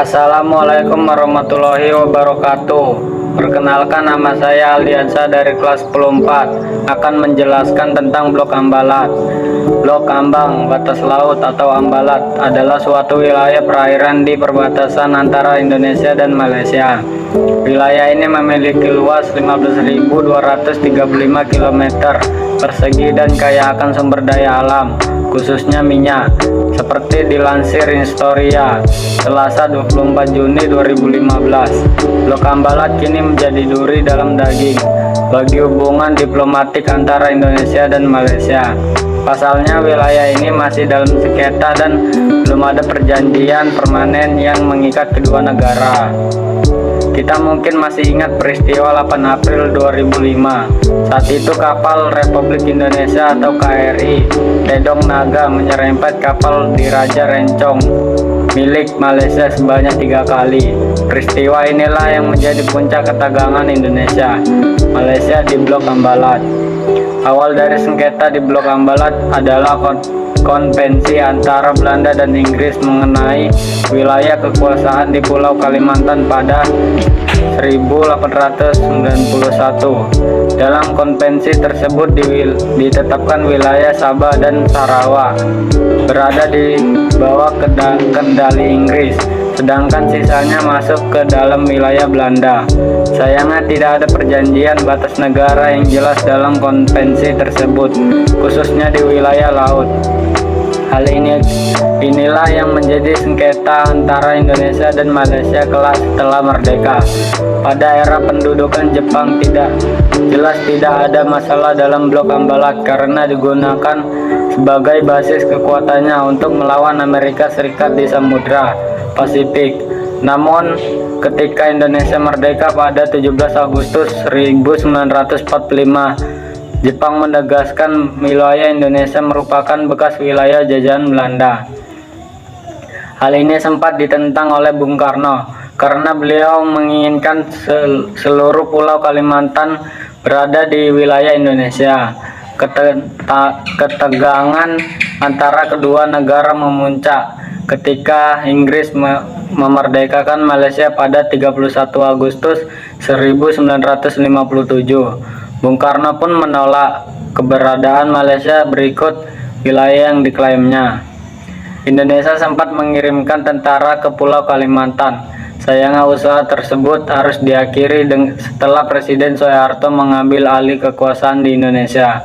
Assalamualaikum warahmatullahi wabarakatuh. Perkenalkan, nama saya Aldiansa dari kelas 10 akan menjelaskan tentang Blok Ambalat. Blok Ambang, batas laut atau Ambalat adalah suatu wilayah perairan di perbatasan antara Indonesia dan Malaysia. Wilayah ini memiliki luas 15.235 km persegi dan kaya akan sumber daya alam, khususnya minyak. Seperti dilansir Historia, Selasa 24 Juni 2015, Blok Ambalat kini menjadi duri dalam daging bagi hubungan diplomatik antara Indonesia dan Malaysia. Pasalnya, wilayah ini masih dalam sengketa dan belum ada perjanjian permanen yang mengikat kedua negara. Kita mungkin masih ingat peristiwa 8 April 2005. Saat itu kapal Republik Indonesia atau KRI Tedong Naga menyerempet kapal Diraja Rencong milik Malaysia sebanyak 3 kali. Peristiwa inilah yang menjadi puncak ketegangan Indonesia Malaysia di Blok Ambalat. Awal dari sengketa di Blok Ambalat adalah konvensi antara Belanda dan Inggris mengenai wilayah kekuasaan di Pulau Kalimantan pada 1891. Dalam konvensi tersebut ditetapkan wilayah Sabah dan Sarawak berada di bawah kendali Inggris, sedangkan sisanya masuk ke dalam wilayah Belanda. Sayangnya tidak ada perjanjian batas negara yang jelas dalam konvensi tersebut, khususnya di wilayah laut. Hal inilah yang menjadi sengketa antara Indonesia dan Malaysia kelak setelah merdeka. Pada era pendudukan Jepang tidak ada masalah dalam Blok Ambalat karena digunakan sebagai basis kekuatannya untuk melawan Amerika Serikat di Samudra Pasifik. Namun, ketika Indonesia merdeka pada 17 Agustus 1945, Jepang menegaskan wilayah Indonesia merupakan bekas wilayah jajahan Belanda. Hal ini sempat ditentang oleh Bung Karno karena beliau menginginkan seluruh Pulau Kalimantan berada di wilayah Indonesia. Ketegangan antara kedua negara memuncak ketika Inggris memerdekakan Malaysia pada 31 Agustus 1957. Bung Karno pun menolak keberadaan Malaysia berikut wilayah yang diklaimnya. Indonesia sempat mengirimkan tentara ke Pulau Kalimantan. Sayangnya usaha tersebut harus diakhiri setelah Presiden Soeharto mengambil alih kekuasaan di Indonesia.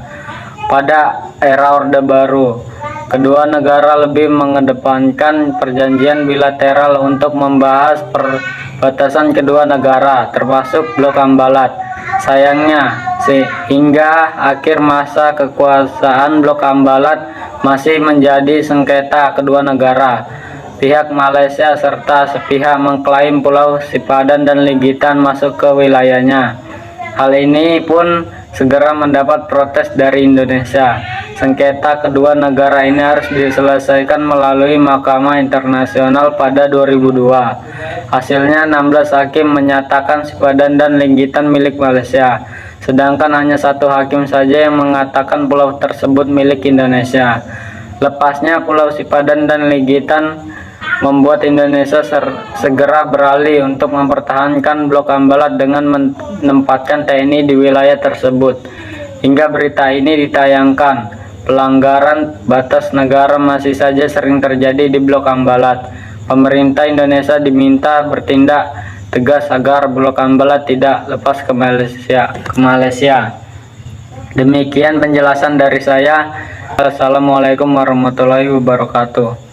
Pada era Orde Baru, kedua negara lebih mengedepankan perjanjian bilateral untuk membahas perbatasan kedua negara, termasuk Blok Ambalat. Sayangnya, sehingga akhir masa kekuasaan Blok Ambalat masih menjadi sengketa kedua negara. Pihak Malaysia serta sepihak mengklaim Pulau Sipadan dan Ligitan masuk ke wilayahnya. Hal ini pun segera mendapat protes dari Indonesia. Sengketa kedua negara ini harus diselesaikan melalui Mahkamah Internasional pada 2002. Hasilnya 16 hakim menyatakan Sipadan dan Ligitan milik Malaysia, sedangkan hanya 1 hakim saja yang mengatakan pulau tersebut milik Indonesia. Lepasnya Pulau Sipadan dan Ligitan membuat Indonesia segera beralih untuk mempertahankan Blok Ambalat dengan menempatkan TNI di wilayah tersebut. Hingga berita ini ditayangkan, pelanggaran batas negara masih saja sering terjadi di Blok Ambalat. Pemerintah Indonesia diminta bertindak tegas agar Blok Ambalat tidak lepas ke Malaysia. Demikian penjelasan dari saya. Assalamualaikum warahmatullahi wabarakatuh.